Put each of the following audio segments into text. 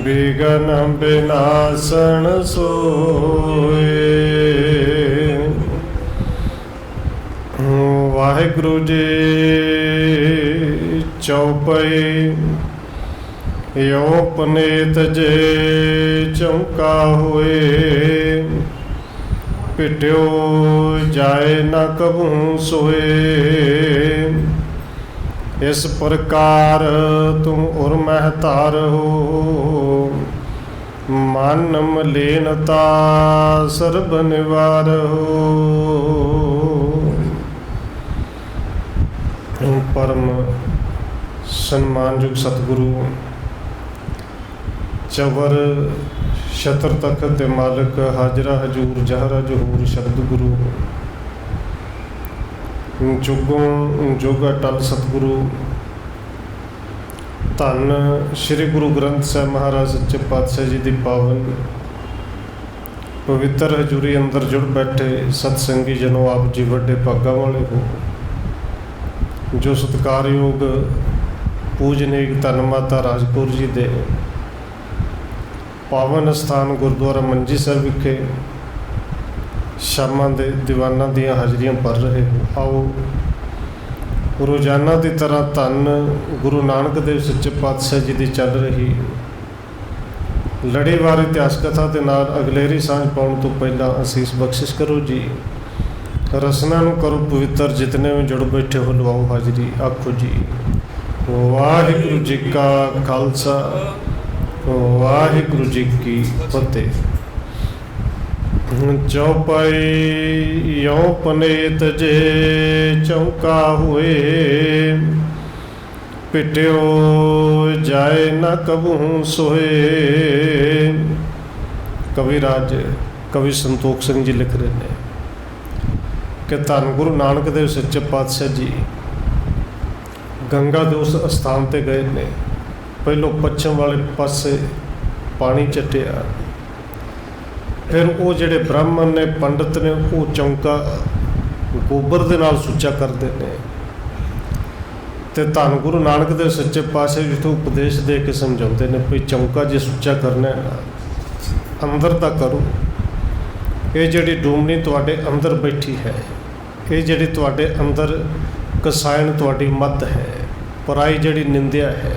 बिघन विनाशन सोए। वाहिगुरु जी चौपाई यों पनेत जे चौंका होए। पिट्यो जाए न कबहूँ सोए। इस प्रकार तुम उर महतार हो। मन मलिनता सर्ब निवार हो। परम सन्मानयोग सतगुरु चवर छत्र तखत दे मालिक हाजरा हजूर जहरा जहूर शब्द गुरु जुगों जुग अटल सतगुरु धन श्री गुरु ग्रंथ साहिब महाराज सच्चे पातशाह जी की पावन पवित्र हजूरी अंदर जुड़ बैठे सतसंगी जनों, आप जी वड्डे भागा वाले हो जो सत्कारयोग पूजनीक धन माता राजकौर जी दे पावन स्थान गुरुद्वारा मंजी साहिब विखे शामां दे दीवाना दियां हाजरियां भर रहे हो। आओ रोजाना की तरह धन गुरु नानक देव सच्चे पातशाह जी की चल रही लड़ीवार इतिहास कथा के नाल अगलेरी सांझ पाउण तो पहला असीस बख्शिश करो जी। रसना नूं करो पवित्र, जितने भी जुड़ बैठे हो लवाओ हाजरी। आखो जी वाहिगुरु जी का खालसा वाहिगुरु जी की फतेह। चौपाई यों पनेत जे चौंका हुए। पिट्यो जाए न कबहूँ सोए। कविराज कवि संतोख सिंह जी लिख रहे हैं कि धन गुरु नानक देव सच्चे पातशाह जी गंगा के उस स्थान पर गए ने। पहलों पश्चिम वाले पासे पानी चटिया, फिर वो जिहड़े ब्राह्मण ने पंडित ने वो चौंका गोबर दे नाल सुच्चा करते हैं। तो धन गुरु नानक देव सच्चे पातशाह जी तो उपदेश दे के समझाते हैं भी चौंका जे सुच्चा करना है ना अंदर दा करो। ये जिहड़ी डूमनी तुहाडे अंदर बैठी है, ये जिहड़ी तुहाडे अंदर कसायण तुहाडी मत है, पराई जिहड़ी निंदिया है,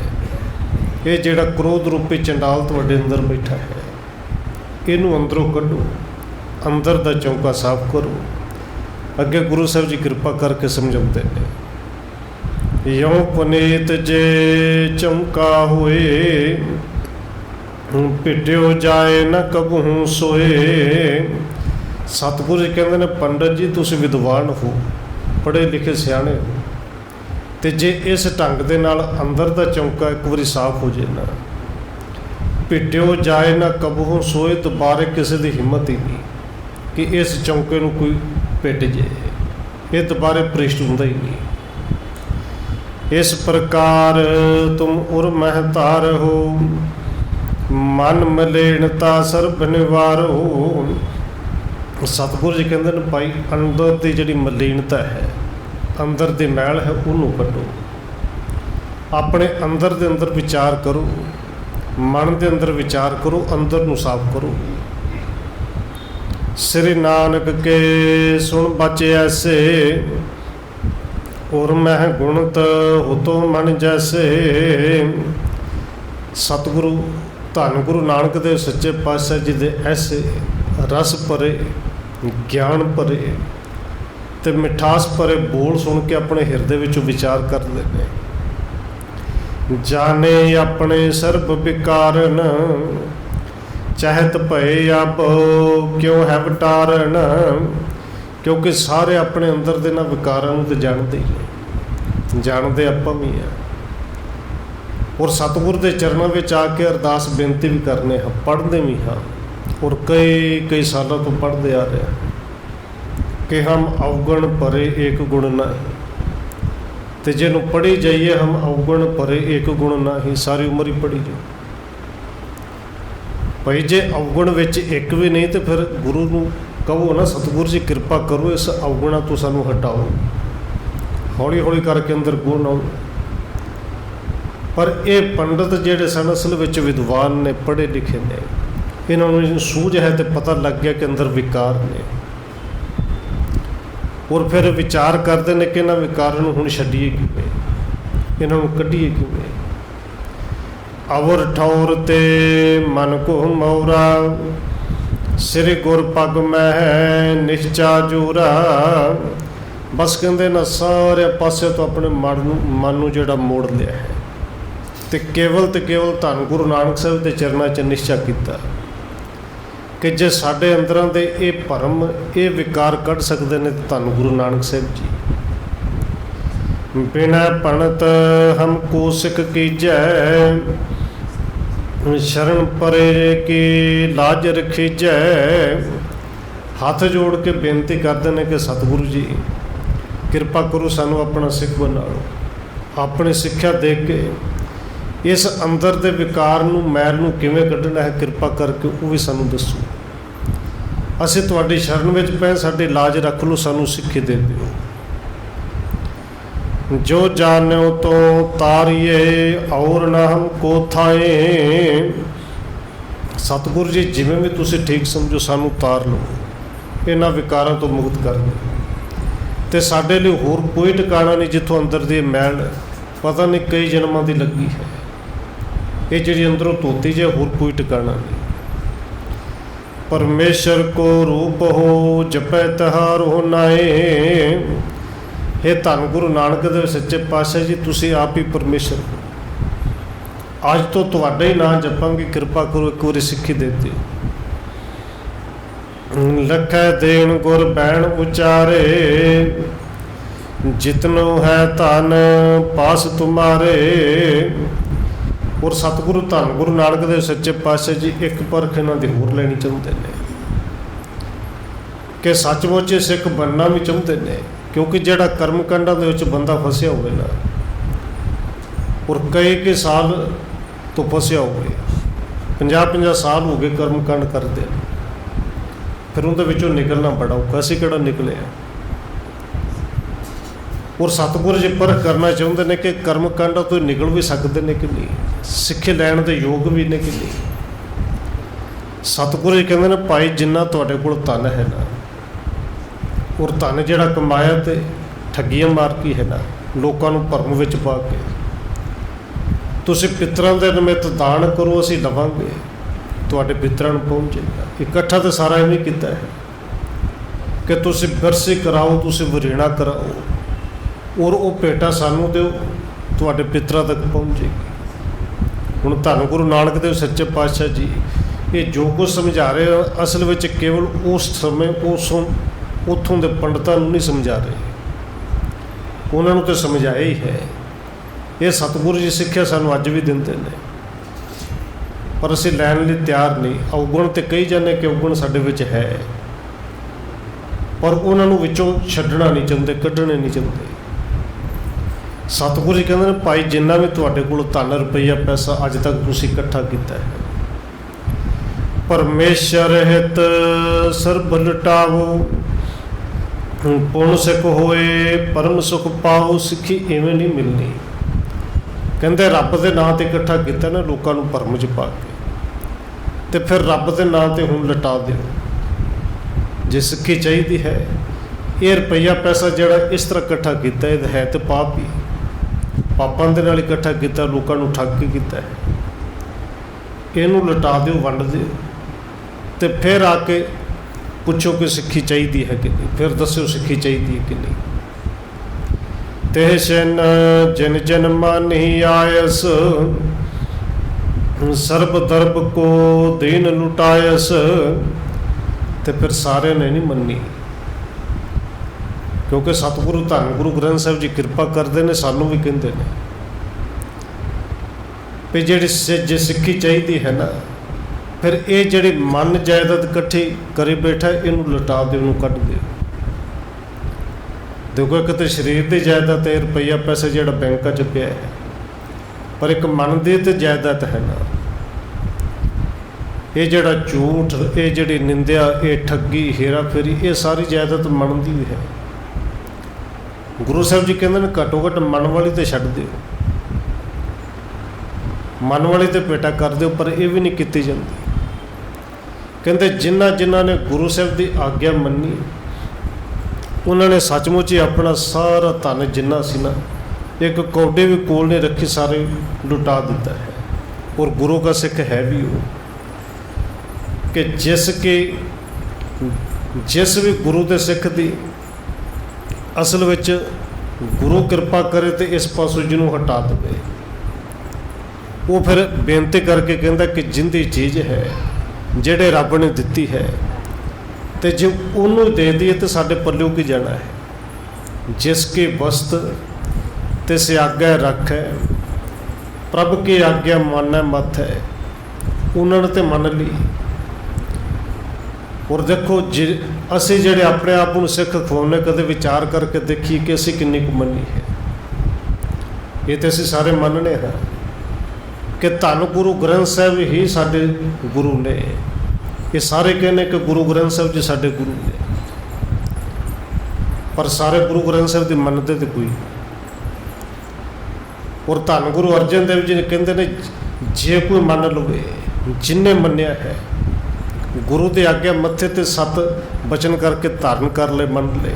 ये जिहड़ा क्रोध रूपी चंडाल तुहाडे अंदर बैठा है, इनू अंदरों कढ़ो, अंदर दा चौंका साफ करो। अगे गुरु साहब जी कृपा करके समझाते हैं यों पनेत जे चौंका हुए। पिट्यो जाए न कबहूँ सोए। सतगुरु जी कहते हैं पंडित जी तुसी विद्वान हो, पढ़े लिखे सियाणे हो, तो जे इस ढंग दे नाल अंदर दा चौंका एक बारी साफ हो जाए ना, पिट्यो जाए ना कबहूँ सोए, तो बारे किसी की हिम्मत ही नहीं कि इस चौंके नूं कोई पिट जाए। ये दोबारे भ्रिष्ट हुंदा ही नहीं। इस प्रकार तुम उर महतार हो। मन मलिनता सर्ब निवार हो। सतगुरु जी कहते हैं भाई अंदर की जिहड़ी मलीनता है, अंदर दी मैल है, उन्होंने कड्डो। अपने अंदर दे अंदर विचार करो, मन के अंदर विचार करो, अंदर नूं साफ करो। श्री नानक के सुन बचे ऐसे, और मैं गुणत हो तो मन जैसे। सतगुरु धन गुरु नानक देव सच्चे पातशाह जी दे ऐसे रस भरे ज्ञान भरे ते मिठास भरे बोल सुन के अपने हिरदे विचों विचार करते हैं। जाने अपने सर्ब विकारन, चाहत भय अब क्यों है वटारन। क्योंकि सारे अपने अंदर दे ना विकारां नूं ते जानते ही, जानते आपां भी हैं, और सतगुरु के चरणों में आके अरदास बेनती भी करने हाँ, पढ़ते भी हाँ, और कई सालों तो पढ़ते आ रहे हैं कि हम अवगुण परे एक गुण नहीं। तो जिन्हों पढ़ी जाइए हम अवगुण परे एक गुण नहीं, सारी उम्र ही पढ़ी जाओ। भाई जे अवगुण विच एक भी नहीं तो फिर गुरु नूं कहो ना सतगुरु जी कृपा करो इस अवगुणा तो सानू हटाओ। हौली हौली करके अंदर गुण आउण। पर ये पंडित जिहड़े सन असल विच विद्वान ने, पढ़े लिखे ने, इन्होंने सूझ है तो पता लग गया कि अंदर विकार ने, और फिर विचार करते हैं कि इन्होंने विकारां नूं हुण छड्डीए किवें, इन्हों कढ़ीए किवें। अवर ठौर ते मन को मौरा, सिर गुर पग मैं निश्चा जूरा। बस कहते ना सारे पासे तो अपने मन नूं जिहड़ा मोड़ लिया है, तो केवल धन गुरु नानक साहिब के चरणों च निश्चा किया कि जे साडे अंदरां दे ये भरम, ये विकार कढ़ सकते हैं, धन गुरु नानक साहिब जी। बिना पणत हमको सिख कीजै, शरण परे की लाज रखीजै। हाथ जोड़ के बेनती करते हैं कि सतगुरु जी किरपा करो, सानू अपना सिख बना लो, अपनी सिक्ख्या दे के इस अंदर के विकार नूं, मैल नूं किवें कढ़ना है, किरपा करके वो भी सानू दसो। असीं तुहाडी शरण विच पए, साडी लाज रख लो, सानू सिक्खी दे दिओ। जो जान्यो तो तारिए और ना हमको थाए। सतगुरु जी जिवें भी तुसीं ठीक समझो, सानू तार लो, इन्हां विकारां तो मुक्त कर दो। तो साडे लई होर कोई ठिकाना नहीं जिथों अंदर दी मैल पता नहीं कई जन्मां दी लगी है। ये जिहड़ी अंदरों धोती जे, होर कोई ठिकाना नहीं। परमेश्वर को रूप हो जपै तिहार हो नाए। हे धन गुरु नानक देव सच्चे पातशाह जी, तुसीं आप ही परमेश्वर हो। अज तो तुहाडा ही नाम जपांगे, किरपा करो एक बारी सिक्खी दे दिओ। लखै देन गुर बैण उचारे, जितनो है धन पास तुम्हारे। और सतगुरु धन गुरु नानक देव सच्चे पातशाह जी एक परख इन्हां दी होर लैनी चाहुंदे ने कि सचमुच सिख बनना भी चाहुंदे ने, क्योंकि जिहड़ा कर्म कांडां दे विच बंदा फसिया होवे ना, और कई साल तो फसिया होवे, 50-50 साल हो गए कर्म कांड करदे, फिर उहदे विचों निकलना बड़ा औखा। असीं किहड़ा निकले आ। और सतगुरु जी परख करना चाहुंदे ने कि कर्म कांडां तो निकल भी सकते हैं कि नहीं, सिक्खे लैण दे योग भी ने कि नहीं। सतगुरु जी कहंदे ने भाई जिन्ना तुहाडे कोल धन है ना, और धन जिहड़ा कमाया तो ठगियां मार के है ना, लोकां नूं भरम विच पा के तुसीं पितरां दे निमित्त दान करो, असीं लवांगे, तुहाडे पितरां नूं पहुंचेगा। इकट्ठा तो सारा इवें कीता है कि तुसीं बरसी कराओ, तुसीं वरेणा कराओ, और वो भेटा सानू दो, तुहाडे पितरां तक पहुँचेगी। हुण धन गुरु नानक देव सच्चे पातशाह जी ये जो कुछ समझा रहे हैं, असल में केवल उस समय उत्थों के पंडितां नूं नहीं समझा रहे, उन्होंने तो समझाया ही है। ये सतगुरु जी सिक्ख्या सानू अज भी दिंदे ने, पर असीं लैण लई तैयार नहीं। अवगुण तो कही जाने कि अवगुण साडे विच है, पर उन्होंने विचों छड्डना नहीं चाहुंदे, कड्ढणे नहीं चाहुंदे। सतगुरु जी कहते हैं भाई जिन्ना भी तुहाडे कोल धन रुपया पैसा अज तक तुसीं इकट्ठा कीता है, परमेश्वर हित सर्ब लुटावो, पुण सिख होए परम सुख पाओ। सिक्खी इवें नहीं मिलनी। कहते रब के नाम से इकट्ठा किया ना लोगों को भरम च पा के, तो फिर रब के नाम से हुण लटा दिओ। जे सिक्खी चाहिए है, ये रुपया पैसा जिहड़ा इस तरह इकट्ठा किया है तो पाप ही, पापां दे नाल इकट्ठा किया, लोगों को ठग के किया है। इनू लटा दिओ, वंड दिओ, तो फिर आके पुछो कि सिक्खी चाहिए है कि नहीं, फिर दस्यो सिक्खी चाहिए है कि नहीं। तेह शन जिन जिन मानी आयस, सर्ब दर्ब को दीन लुटायस। तो फिर सारे ने नहीं मन्नी, क्योंकि सतगुरु धन गुरु ग्रंथ साहिब जी कृपा करते हैं, सानू भी कहते हैं भी जी जे सिक्खी चाहिए है ना, फिर ये जी मन जायदाद इकट्ठी करी बैठा, इनू लटा दो, इनू कट दो। देखो एक तो शरीर की जायदाद है, रुपया पैसा जो बैंक च पिया है, पर एक मन की तो जायदाद है ना। ये जड़ा झूठ, ये जी निंदिया, ये ठगी, हेरा फेरी, ये सारी जायदाद मन की भी है। गुरु साहब जी कहते हैं घट्टो घट्ट मन वाली तो छड्ड दिओ। मन वाली तो भेटा कर दो, पर यह भी नहीं की जाती। कहते जिन्हों ने गुरु साहब की आग्ञा मनी उन्होंने सचमुच ही अपना सारा धन जिन्ना सी ना, एक कौडे भी कोल नहीं रखी, सारे लुटा दिता है। और गुरु का सिख है भी वो कि जिस भी गुरु के सिख की असल विच गुरु कृपा करे तो इस पासों जिन्हों हटा दे, वो फिर बेनती करके कहता कि जिंदी चीज़ है जेड़े रब ने दिती है, तो जो उन्होंने दे दिए तो साढ़े पल्लों की जाना है। जिसकी वस्त तिस आज्ञा रख है, प्रभ की आज्ञा माना मत है, उन्होंने तो मन ली। और देखो असी जेड़े अपने आप को सिख खवाने, कदे विचार करके देखिए कि असी किन्नी कुछ मनी है। ये तो असी सारे मनने हैं कि धन गुरु ग्रंथ साहब ही साडे गुरु ने। ये सारे कहने कि गुरु ग्रंथ साहब जी साडे गुरु ने, पर सारे गुरु ग्रंथ साहब की मनते तो कोई। और धन गुरु अर्जन देव जी ने कहते ने जे कोई मन लवे, जिन्हें मन्या है गुरु की आज्ञा मत्थे ते 7 बचन करके धारण कर ले, मन ले।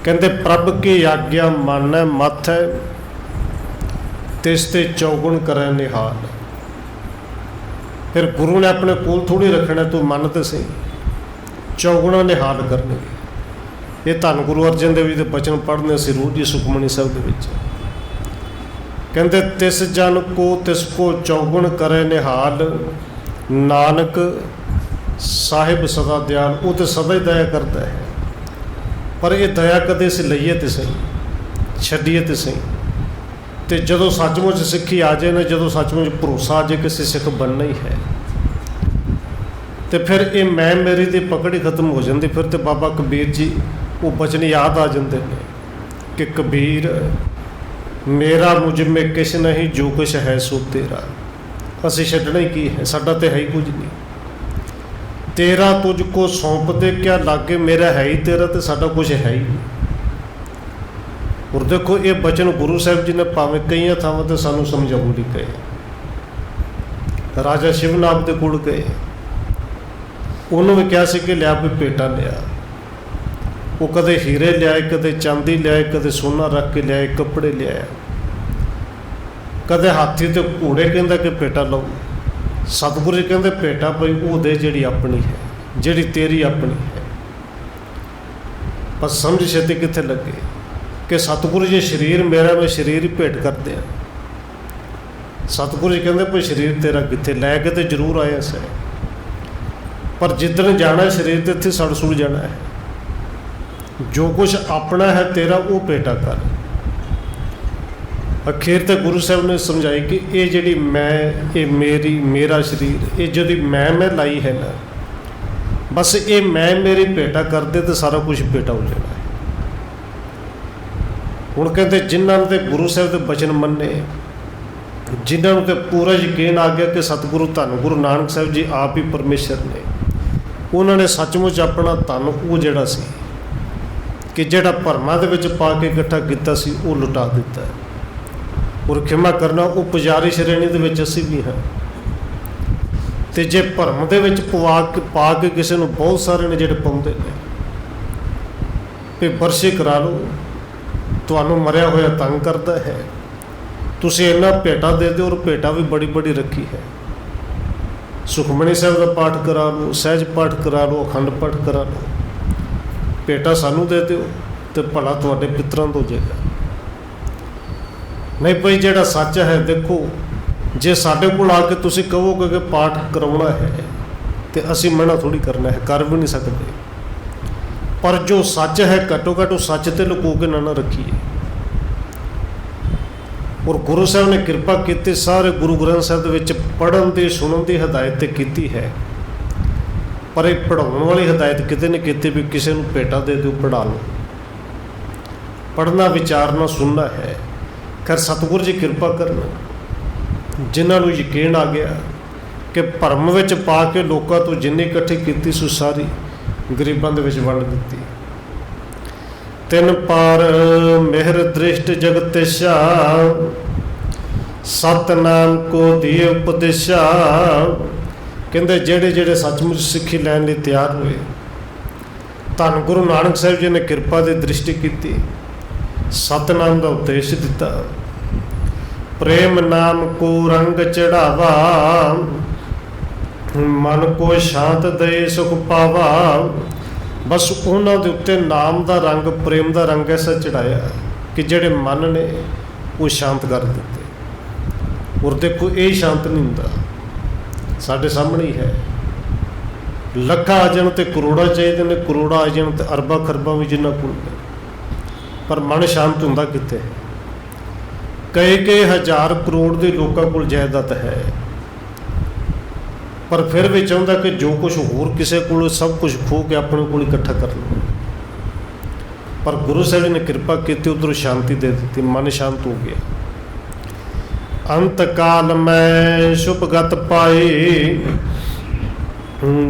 कहते प्रभ की आज्ञा मानै मत है, तिसते चौगुण करे निहाल। फिर गुरु ने अपने कोल थोड़ी रखना, तू मन तो सही, चौगुणा निहाल करने। ये धन गुरु अर्जन देव जी के बचन पढ़ने से रोज ही सुखमनी साहब के विच कहते तिस जन को तिसको चौगुण करे निहाल, नानक साहिब सदा दयाल। वो तो सदा ही दया करता है, पर यह दया कदे असीं लईए तो सही, छड्डीए तो सही। तो जदों सचमुच सिक्खी आ जाए ना, जदों सचमुच भरोसा आ जाए किसी सिख बनना ही है, तो फिर ये मैं मेरी दी पकड़ ही खत्म हो जाती। फिर तो बाबा कबीर जी वो बचन याद आ जाते हैं कि कबीर मेरा मुझ में किश नहीं, जो कुछ है सो तेरा। असी छड्डना ही की है, साडा तो है ही कुछ नहीं। तेरा तुझको सौंप दे क्या लागे, मेरा है ही तेरा, तो साडा कुछ है ही नहीं। और देखो ये बचन गुरु साहब जी ने भावें कई थावां ते सानू समझाउण लई कहे। राजा शिवनाथ के कोल गए, उन्होंने भी कहा सी कि लिया भी पेटा लिया। वो कदे हीरे लियाए, कदे चांदी लियाए, कदे सोना रख के लियाए, कपड़े लियाए, कदे हाथी ते घोड़े कहता कि पेटा लो। सतगुरु जी कहते पेटा भाई वो दे जिहड़ी अपनी है, जिहड़ी तेरी अपनी है। पर समझ छेती कित्थे लगे कि सतगुरु जी शरीर मेरा, मैं शरीर ही भेंट कर दिया। सतगुरु जी कहते भाई शरीर तेरा कित्थे, लैके तो जरूर आया से, पर जिदन जाना शरीर तो इत्थे सड़ सुड़ जाना है। जो कुछ अपना है तेरा वो भेंटा कर। अखीर तो गुरु साहब ने समझाई कि ये जिहड़ी मैं, ये मेरी, मेरा शरीर, ये जिहड़ी मैं लाई है ना, बस ये मैं मेरी भेंटा कर दे तो सारा कुछ भेंटा हो जाना है। हुण कहते जिन्होंने तो गुरु साहब के बचन मन्ने, जिन्होंने तो पूरा यकीन आ गया कि सतगुरु धन गुरु नानक साहब जी आप ही परमेश्वर ने, उन्होंने सचमुच अपना धन वो जिहड़ा सी कि जिहड़ा भरमां दे विच पा के इकट्ठा कीता सी वो लुटा दिता है। और खिमा करना वो पुजारी श्रेणी दे विच असीं भी हाँ। तो जे भरम दे विच पा के किसी नूं बहुत सारे ने जिहड़े पाउंदे ने भी बरछी करा लो, तुहानूं मरिया होया तंग करता है, तुसीं इन्ना भेटा दे दो। और भेटा भी बड़ी बड़ी रखी है। सुखमनी साहब का पाठ करा लो, सहज पाठ करा लो, अखंड पाठ करा लो, भेटा सानू दे दो तो भला तुहाडे पितरां तो हो जाएगा। नहीं भाई जिहड़ा सच है, देखो जे साडे कोल आके तुसीं कहोगे कि पाठ करवाना है तो असीं मना थोड़ी करना है, कर भी नहीं सकते। पर जो सच है घट्टो घट्ट सच तो लुको के ना रखिए। और गुरु साहब ने कृपा की, सारे गुरु ग्रंथ साहब विच पढ़न की सुनन की हिदायत की है, पर एक पढ़ाने वाली हिदायत किते ने की भी किसी को भेटा दे दो, पढ़ा लो। पढ़ना, विचारना, सुनना है। खैर सतगुरु जी कृपा करना, जिन्होंने यकीन आ गया कि भरम विच पा के लोगों तो जिन्नी इकट्ठी की सो सारी गरीबां दे विच वंड दित्ती। तिन पार मेहर दृष्ट जगत शाह, सतनाम को दिए उपदेशा। कहते जेड़े जेड़े सचमुच सिक्खी लैन लई तैयार हुए, धन गुरु नानक साहिब जी ने किरपा की दृष्टि की, सतनाम का उपदेश दिता। प्रेम नाम को रंग चढ़ावा, मन को शांत दे सुख पावा। बस उन्होंने दे उत्ते नाम का रंग, प्रेम का रंग ऐसा चढ़ाया कि जेड़े मन ने वो शांत कर देते। और देखो ये शांत नहीं होंदा, साढ़े सामने ही है। लखा आ जान तो करोड़ा चाहिए ने, करोड़ा आ जान तो अरबा खरबा भी जिन्ना कोल, पर मन शांत होंदा कित्थे। कई हज़ार करोड़ के लोगों को जायदाद है, पर फिर भी चाहता कि जो कुछ होर किसी को सब कुछ खो के अपने को इकट्ठा कर लो। पर गुरु साहिब ने कृपा की, उधर शांति दे दी, मन शांत हो गया। अंत काल में शुभ गत पाई,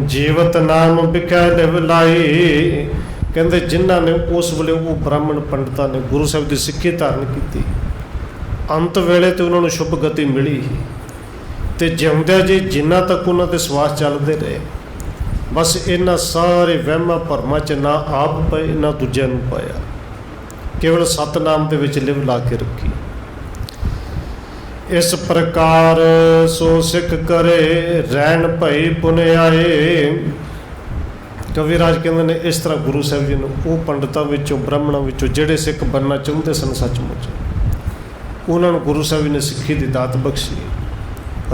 जीवत नाम बिकै लिव लाई। कहते जिन्हों ने उस वेले वो ब्राह्मण पंडितां ने गुरु साहिब की सिक्खी धारण की, अंत वेले तो उन्होंने शुभ गति मिली ही। तो जिउंदे जी जिन्ना तक उन्होंने सवास चलते रहे, बस इन्होंने सारे वहमां भरमां च ना आप पाए ना दूजिਆਂ ਨੂੰ पाया, केवल सतनाम दे विच लिव ला के रखी। इस प्रकार सो सिख करे रैन भई पुनियाए। कविराज कहते ने इस तरह गुरु साहिब जी ने वो पंडितों विचों ब्राह्मणों विचों जिहड़े सिख बनना चाहते सन सचमुच, उन्होंने गुरु साहिब ने सिक्खी की दात बख्शी,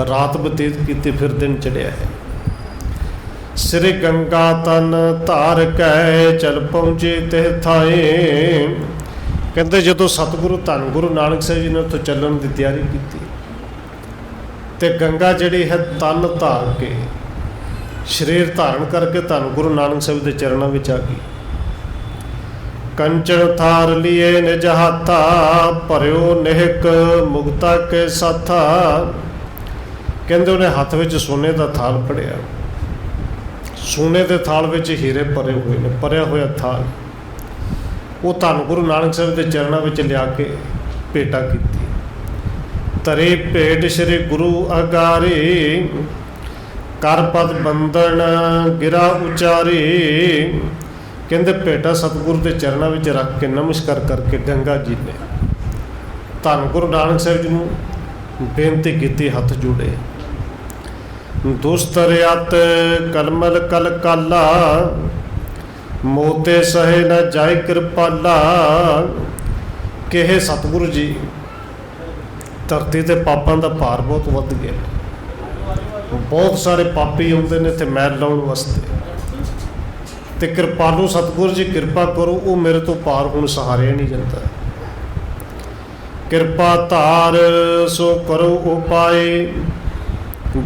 रात बतीत की, फिर दिन चढ़िया है। श्री गंगा तन धार कै चल पहुँचे तिह थाए। कहते जो सतगुरु धन गुरु नानक साहिब जी ने उत्थों चलण की तैयारी की, तो गंगा जिहड़ी है तन धार के शरीर धारण करके धन गुरु नानक साहिब के चरणों में आ गई। कंचन थार लिए निज हाथा, भरियो निहक मुक्ता के साथा। कहते उन्हें हाथ में सोने का थाल फड़िया, सोने के थाल में हीरे भरे हुए ने, भरिया हुआ थाल वो धन गुरु नानक साहिब के चरणों में लिया के भेटा की। तरी भेट श्री गुरु अगारी, कर पद बंधन गिरा उचारी। कहते भेटा सतगुरु के चरणों में रख के नमस्कार करके गंगा जी ने धन गुरु नानक साहिब जी को बेनती की, हथ जोड़े। दुस्तरियत कलमल कल काला, मोते सहे न जाय कृपाला। कि हे सतगुरु जी, धरती ते पापां दा भार बहुत वध गया, बहुत सारे पापी आउंदे ने ते मैल लाउण वास्ते, ते कृपालु सतगुरु जी कृपा करो, वो मेरे तो पार हुण सहारिया नहीं जाता। कृपा धार सो करो उपाय,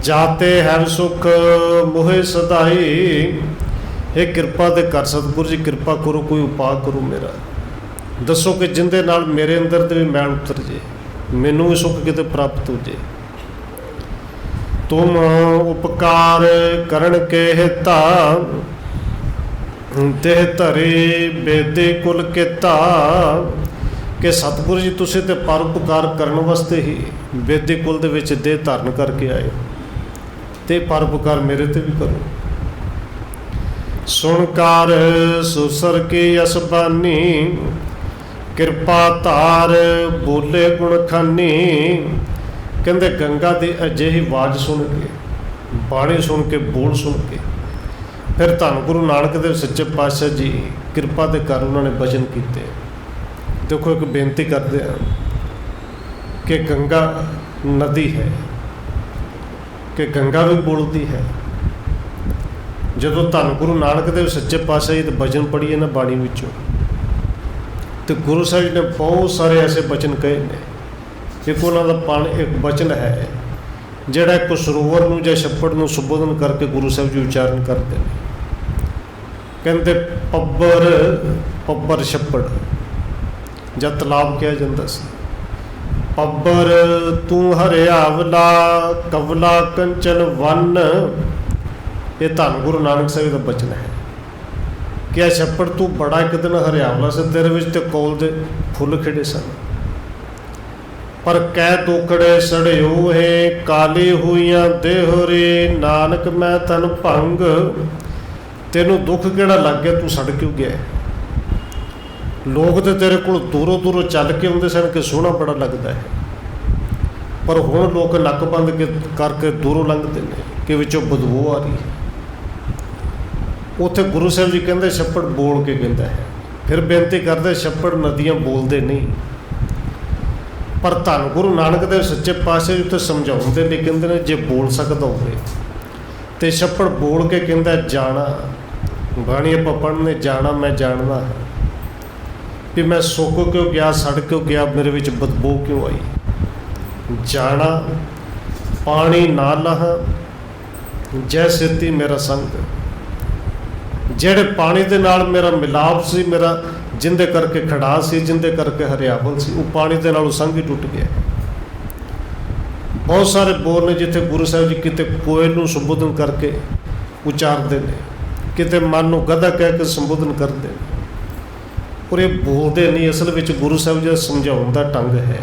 जाते है सुख मोहे सदाई। हे कृपा दे कर सतगुरु जी कृपा करो, कोई उपाय करो मेरा, दसो कि जिंदे नाल मेरे अंदर ते भी मैल उतर जे, मैनू भी सुख किते प्राप्त हो जे। तुम उपकार करण के हिता, देह धरे बेदे कुल किता। कि सतगुरु जी तुसीं ते परोपकार करन वास्ते ही बेदे कुल दे विच देह धारण करके आए, ते परोपकार मेरे ते भी करो। सुनकार सुसर की यसबानी, कृपा धार बोले गुण खानी। कहते गंगा की अजिही आवाज़ सुन के, बाणी सुन के, बोल सुन के, फिर धन गुरु नानक देव सच्चे पातशाह जी कृपा के कर उन्होंने वचन किए। देखो एक बेनती करते हैं कि गंगा नदी है, कि गंगा भी बोलती है। जदों धन गुरु नानक देव सच्चे पातशाह जी वचन पढ़िए ना बाणी विचों, तो गुरु साहिब ने बहुत सारे ऐसे वचन कहे ने। एक उन्होंने पानी एक वचन है जिहड़ा एक सरोवर नूं जां छप्पड़ नूं संबोधन करके गुरु साहिब जी उच्चारण करते हैं। कहते पब्बर पब्बर छप्पड़ जां तलाब कहा जाता सी। पब्बर तू हरियावला कवला कंचन वन। ये धन गुरु नानक साहिब का वचन है कि आ छप्पड़ तू बड़ा एक दिन हरियावला से, तेरे विच ते कौल दे फुल खिड़े सन। पर कै दुखड़े सड़ियो है काली हुईयां देहरे नानक मैं तन भंग। तेनों दुख किहड़ा लग गया, तू सड़ क्यों गया? लोग तो तेरे को दूरों दूरों चल के आते सन कि सोहना बड़ा लगता है, पर हुण लोग नक बंद के करके दूरों लंघते हैं कि विचों बदबू आ रही है। उत्थे गुरु साहब जी कहते छप्पड़ बोल के कहता है, फिर बेनती करते छप्पड़ नदियाँ बोलते नहीं, पर धन गुरु नानक देव सच्चे पातशाह उत्थे समझाउंदे ने, कहते हैं जे बोल सकदा होवे ते छप्पड़ बोल के कहता जाना। बाणी आपां पढ़ने जाना मैं जानना है भी मैं सुक क्यों गया, सड़ क्यों गया, मेरे विच बदबू क्यों आई। जाना पानी ना लहा जैसे ती मेरा संग। जेड़े पानी दे नाल मेरा मिलाप सी, मेरा जिंदे करके खड़ा सी, जिंदे करके हरियावल सी, वो पानी दे नाल संग ही टुट गया। बहुत सारे बोल ने जिथे गुरु साहब जी किते कोयल नूं संबोधन करके उचारते हैं, किते मन नूं गधा कह के संबोधन करते हैं, और ये बोलते नहीं। असल में गुरु साहब जी समझाने का ढंग है।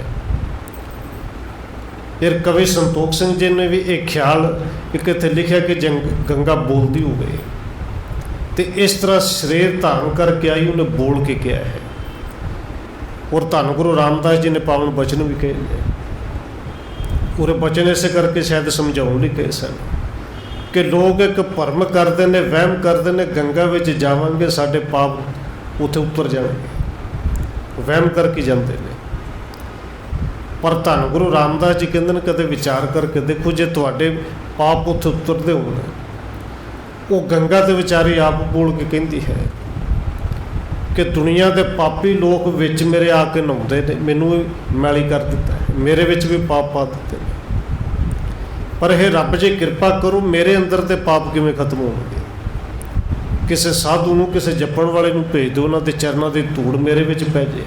फिर कवि संतोख सिंह जी ने भी एक ख्याल एक इत्थे लिखा कि गंगा बोलती हो गई, तो इस तरह शरीर धारण करके आई, उन्हें बोल के किया है। और धन गुरु रामदास जी ने पावन बचन भी कहे, पूरे बचन इसे करके शायद समझाने लिए कहे सन कि लोग एक भरम करते हैं, वहम करते हैं, गंगा में जावांगे साढ़े पाप उत्थे उतर जाएंगे, वहम करके जाते हैं। पर धन गुरु रामदास जी कहते हैं कदे विचार करके देखो, जे तुहाडे पाप उत्थे उतरते होने, वो गंगा के विचारी आप बोल के कहती है कि दुनिया के पापी लोग विच मेरे आके नहाउंदे ने, मैनू मैली कर दिता है, मेरे विच भी पाप पा दिते हैं, पर हे रब जी कृपा करो मेरे अंदर ते पाप किवें खत्म होणगे। किसी साधु नूं, किसी जपण वाले नूं भेज दो, उन्हां दे चरनां दी धूड़ मेरे विच पै जाए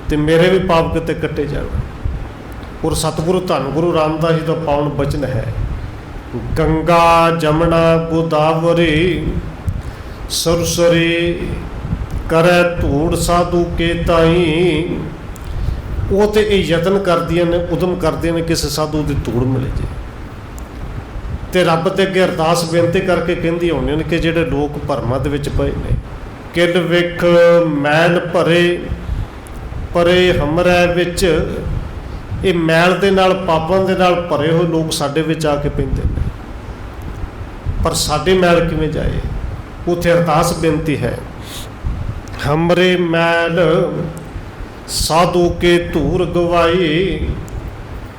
ते मेरे भी पाप किते कट्टे जाण। और सतगुरु धन गुरु रामदास जी का पावन बचन है, गंगा जमुना गोदावरी सरसरी करे धूड़ साधु के ताई। वो तो ये यतन करदियां ने, उदम करदियां ने किसी साधु की धूड़ मिले जे, तो रब ते अगे अरदास बेनती करके कहंदी होंदियां ने कि जिहड़े लोग भरमां दे विच पए ने, किल विख मैल भरे परे हमरै विच। ये मैल दे नाल पापां दे नाल भरे होए लोग साडे विच आके पैंदे ने, पर साडी मैल किवें जाए? उत्थे अरदास बेनती है, हमरे मैल साधु के धूर गवाई,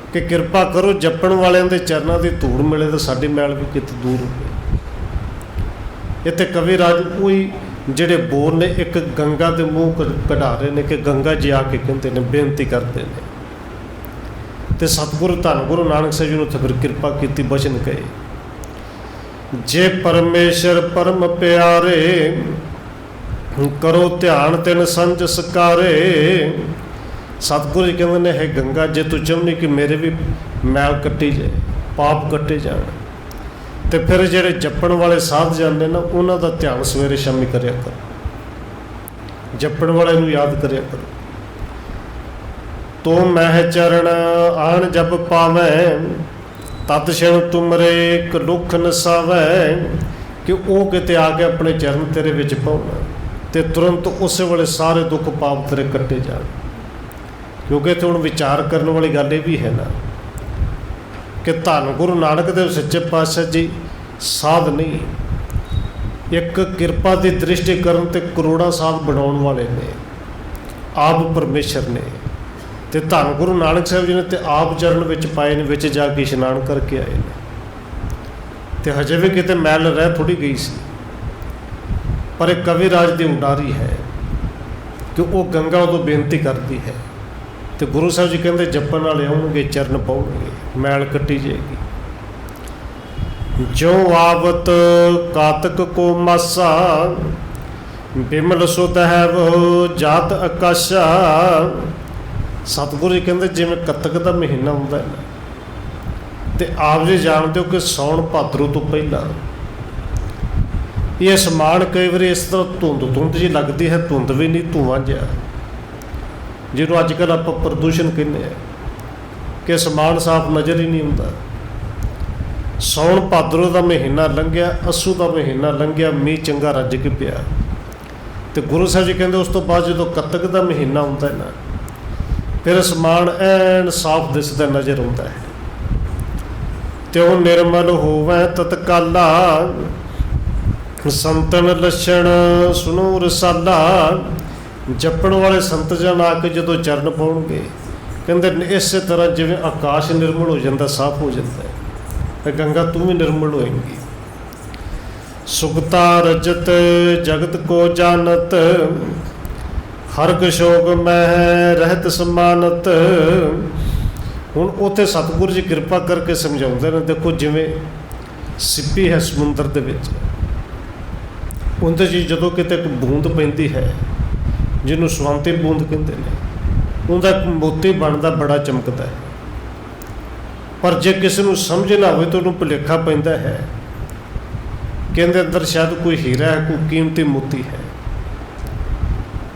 कि कृपा करो जपण वालियां दे चरनां दी धूड़ मिले तो साडी मैल भी किते दूर हो। इत्थे कविराज कोई जिहड़े बोल ने एक गंगा दे मूँह कढा रहे ने कि गंगा जी आके कहते हैं, बेनती करते हैं। तो सतगुरु धन गुरु नानक साहब जी ने उत्थे फिर कृपा की, बचन कहे, जे परमेश्वर परम प्यारे करो ध्यान तिन संज सकारे। सतगुरु जी कहते हैं, है गंगा जे तू चाहनी कि मेरे भी मैल कट्टी जाए, पाप कट्टे जाए, तो फिर जेडे जपण वाले साध जाते ना, उन्हों का ध्यान सवेरे शामी करिया करो, जपण वाले नूं याद करिया करो। तो मह चरण आन जब पावै तत क्षण तुमरे कलुख नसावै। कि वो किते आके अपने चरण तेरे विच पाउण ते तुरंत उस वेले सारे दुख पाप तेरे कट्टे जाण। क्योंकि इत्थे हुण विचार करने वाली गल ये भी है ना कि धन गुरु नानक देव सच्चे पातशाह जी साध नहीं, एक किरपा की दृष्टि करन ते करोड़ां साध बनाउण वाले ने, आप परमेश्वर ने। तो धन गुरु नानक साहब जी ने तो आप चरण विच पाए ने, विच जाके इशनान करके आए ने, तो हजे भी किते मैल रह थोड़ी गई सी। पर एक कविराज की उडारी है कि वो गंगा उदों बेनती करती है, तो गुरु साहब जी कहते जपन वाले आउणगे चरण पाउणगे, मैल कट्टी जाएगी। जो आवत कातक को मासा बिमल सुध है वो जात आकाशा। सतगुरु जी कहते जिवें कतक का महीना हुंदा है ना, तो आप जी जानते हो कि सौण भादरों तो पहला ये असमान कई बार इस तरह धुंध जी लगती है, धुंध भी नहीं धुआं जिहा, जिन्होंने अजकल आप प्रदूषण कहने हैं, कि समान साफ नज़र ही नहीं आता। सौण भादरों का महीना लंघिया, अस्सू का महीना लंघिया, मीह चंगा रज के पिया। तो गुरु साहब जी कहते उस तो बाद जो कतक का महीना आता है ना, फिर समान ऐन साफ दिसदा नज़र आता है। त्यों निर्मल होवै तत्काला, संतन लक्षण सुनो रसाला। जपण वाले संत जन आके जो चरण पाउणगे, कहते इस तरह जिवें आकाश निर्मल हो जाता, साफ हो जाता है, गंगा तू भी निर्मल होएगी। सुखता रजत जगत को जानत, हरक शोक मह रहत समानत। हुण उत्थे सतगुरु जी कृपा करके समझाउंदे ने, देखो जिवें सिप्पी है समुंदर दे विच, उनते जी जदों किते एक बूंद पैंदी है, जिन्हों सुहांती बूंद कहते हैं, उनका एक मोती बनता बड़ा चमकता है। पर जे किसी को समझ ना हो तो उन्होंने भुलेखा पैंदा है कि इहदे अंदर शायद कोई हीरा है, कोई कीमती मोती है।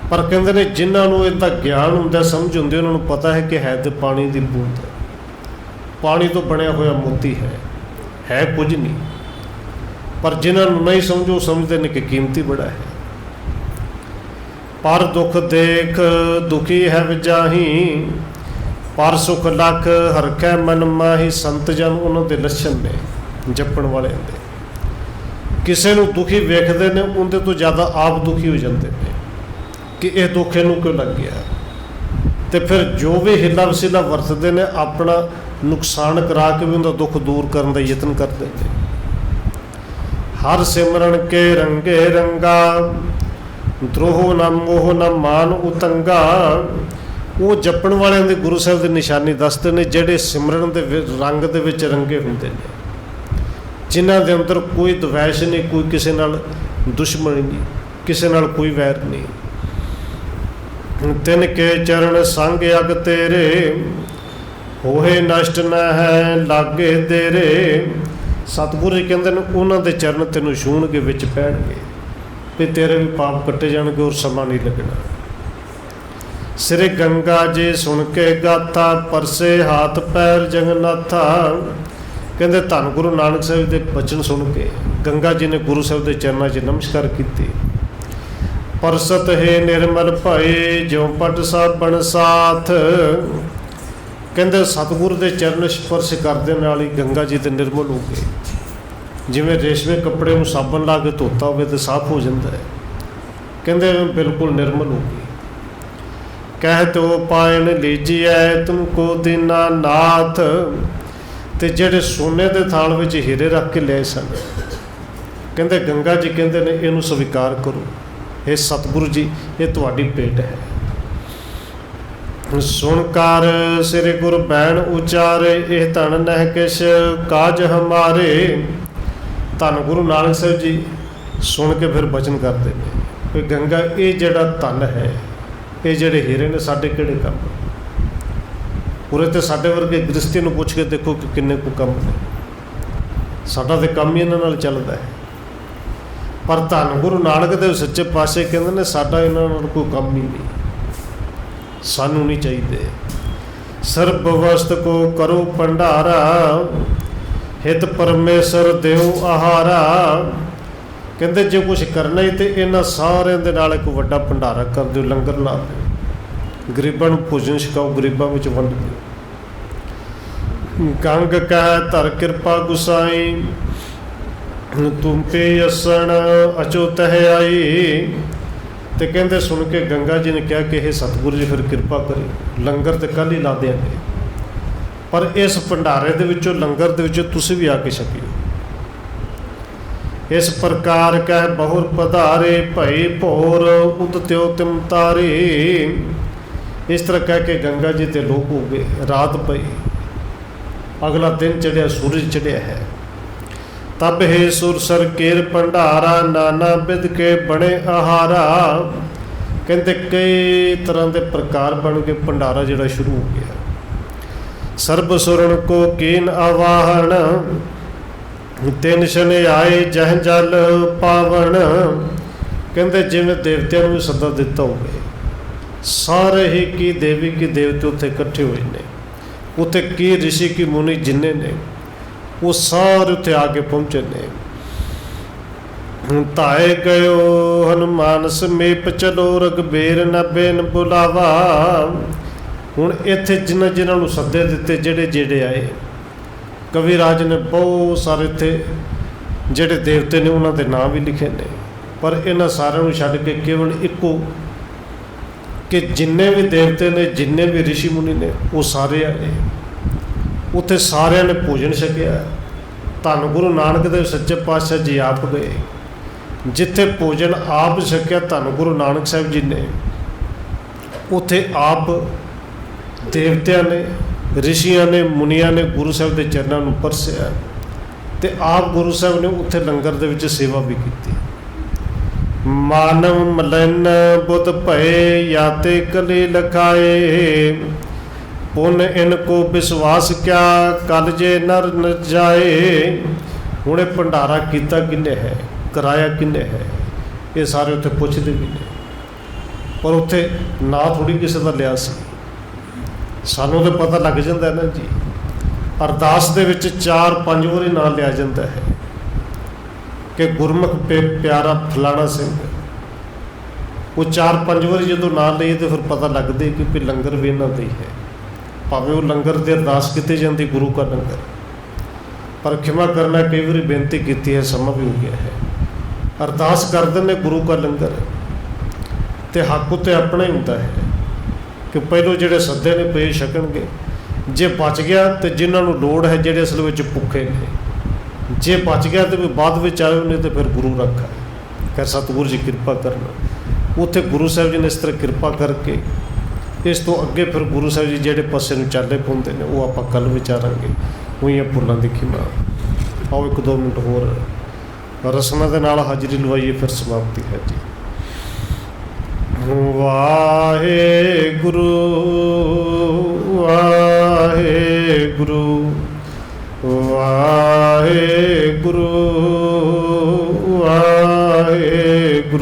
पर कहते ने जिन्होंने इसका ज्ञान होंदा, समझ होंदी, उन्होंने पता है कि है तो पानी की बूंद है, पानी तो बनया हुआ मोती है कुछ नहीं। पर जिन्होंने नहीं समझो समझते हैं कि कीमती बड़ा है। पर दुख देख दुखी है विजाही, पर सुख लख हरकै मन माही। संत जन उन्होंने लक्षण ने जपण वाले दे, किसी को दुखी वेखते हैं उनके तो ज़्यादा आप दुखी हो जाते हैं कि यह दुख इनू क्यों लग गया। तो फिर जो भी हिला वसीला वरतते हैं, अपना नुकसान करा के भी उनका दुख दूर करने का यत्न करते हैं। हर सिमरन के रंगे रंगा, द्रोह न मोह न मान उतंगा। वो जपण वाले दे गुरु साहब की निशानी दसते हैं, ਜਿਹੜੇ सिमरन के रंग दे विच रंगे होंदे ने, जिन्हां दे अंदर कोई द्वैश नहीं, कोई किसी नाल दुश्मनी नहीं, किसी नाल कोई वैर नहीं। तिन के चरण संग अग तेरे, होए नष्ट न है लागे तेरे। सतगुरु जी कहते हैं उन्होंने चरण तेनों छूणगे विच पैणगे, भी तेरे भी पाप कट्टे जाणगे और समा नहीं लगना। सिर गंगा जी सुन के गाथा, परसे हाथ पैर जगन्नाथा। कहते धन गुरु नानक साहब के बचन सुन के गंगा जी ने गुरु साहब के चरणों 'च नमस्कार की। परसत है निर्मल भए, ज्यों पट साबण साथ। कहते सतगुरु के चरण स्पर्श करने नाल ही गंगा जी तो निर्मल हो गए। जिमें रेशमे कपड़े में साबन ला के धोता हो तो साफ हो जाता है, कहते बिल्कुल निर्मल हो गई। कह तो पायन लीजिए तुमको दीना नाथ। तो जेडे सोने के थाल में हीरे रख के लियाए सन, कहते गंगा जी कहते ने इनू स्वीकार करो, ये सतगुरु जी ये तुहाडी भेंट है। सुनकार सिर गुर बैण उचारे, यह धन नह किश काज हमारे। धन गुरु नानक साहब जी सुन के फिर बचन करते हैं कि गंगा ये जड़ा धन है, ये जड़े हीरे ने साढ़े किहड़े काम। पूरे तो साढ़े वर्गे गृहस्थी को पुछ के देखो कि किन्ने को कम ने, साडा तो काम ही इन्हां नाल चलदा है। पर धन गुरु नानक देव सच्चे पातशाह कहते हैं साडा इन्हां नाल कोई काम ही नहीं, सानू नहीं चाहिए। सर्ब वस्त को करो भंडारा, हित परमेश्वर देव आहारा। कहते जो कुछ करना ही तो इन्होंने सारे दे नाल एक वड्डा भंडारा कर दो, लंगर ला दो, गरीबां नूं भोजन छकाओ, गरीबां विच वंड दो। गंग कह धर कृपा गुसाई, तुम पे असन अचोत है आई। तो कहते सुन के गंगा जी ने कहा कि हे सतगुरु जी फिर कृपा करी, लंगर तो कल ही ला देंगे, पर इस भंडारे दे विचों लंगर दे विचों तुसीं भी आके छकियो। इस प्रकार कह बहुर पधारे, भई भोर उदत्यो तिम तारे। इस तरह कह के गंगा जी ते लोग हो गए। रात पई, अगला दिन चढ़िया, सूरज चढ़िया है। तब हे सुरसर केर भंडारा, नाना विध के बने आहारा। कहते कई तरह के प्रकार बन के भंडारा जोड़ा शुरू हो गया। सर्ब सुरन को कीन आवाहन, तिन शन आए जह जल पावन। कहते जिमें देवतियों भी सदा दिता हो, सारे ही की देवी की देवते उत्थे इकट्ठे हुए ने। उत्थे की ऋषि की मुनि जिन्ने ने वो सारे उत्थे आके पहुंचे ने। ताए गयो हनुमान समीप चलो रघबीर न बेन बुलावा। हुण इत्थे जिन्हां जिन्हां नूं सद्दे दिते जेड़े जेड़े आए, कविराज ने बहुत सारे इत्थे जेड़े देवते ने उन्हां दे नाम भी लिखे ने, पर इन्हां सारिਆਂ ਨੂੰ ਛੱਡ के केवल इक्को कि जिन्ने भी देवते ने जिन्ने भी ऋषि मुनि ने वो सारे आए। उत्थे सारिਆਂ ने भोजन छकिया। धन गुरु नानक देव सच्चे पातशाह जी आप गए, जिथे भोजन आप छकिया धन गुरु नानक साहब जी ने, उत्थे आप देवतियां ने ऋषियां ने मुनियां ने गुरु साहब के चरणों में परसिया, ते आप गुरु साहब ने उत्थे लंगर दे विच सेवा भी की। मानव मलन बुध भये याते कली लखाए, पुन इनको विश्वास क्या कल जे नर न जाए। हुणे भंडारा कीता किने है, कराया किने है, ये सारे उत्थे पुछदे भी ने, पर उत्थे ना थोड़ी किसी का लिया सी। सानू तो पता लग जाता है ना जी, अरदास दे विच 4-5 वारी नाम लिया जाता है कि गुरमुख पे प्यारा फलाना सिंह। वो 4-5 वारी जो नाम लिए तो फिर पता लगता है कि लंगर भी इन्हों का ही है, भावें वो लंगर की अरदास की जाती गुरु का लंगर। पर खिमा करना, कई बार बेनती की है, समा भी हो गया है। अरदास कर देने गुरु का लंगर, तो हक उत्ते अपना ही होता है कि पहलों जोड़े सद्दे ने पे छकणगे, जे बच गया तो जिन्होंने लोड़ है जोड़े असल में भुखे ने, जे बच गया तो भी बाद में आए नहीं तो फिर गुरु रखा। खैर सतगुरु जी कृपा करना, उत्थे गुरु साहब जी ने इस तरह कृपा करके इस तो अगे फिर गुरु साहब जी जोड़े पासे में चाले पाते हैं वो आप कल विचारांगे। उइयां भुल्लां दी खिमा। आओ 1-2 मिनट होर रस्मां दे नाल हाजिरी लवाइए, फिर समाप्ति है जी। वाहेगुरु वाहेगुरु वाहेगुरु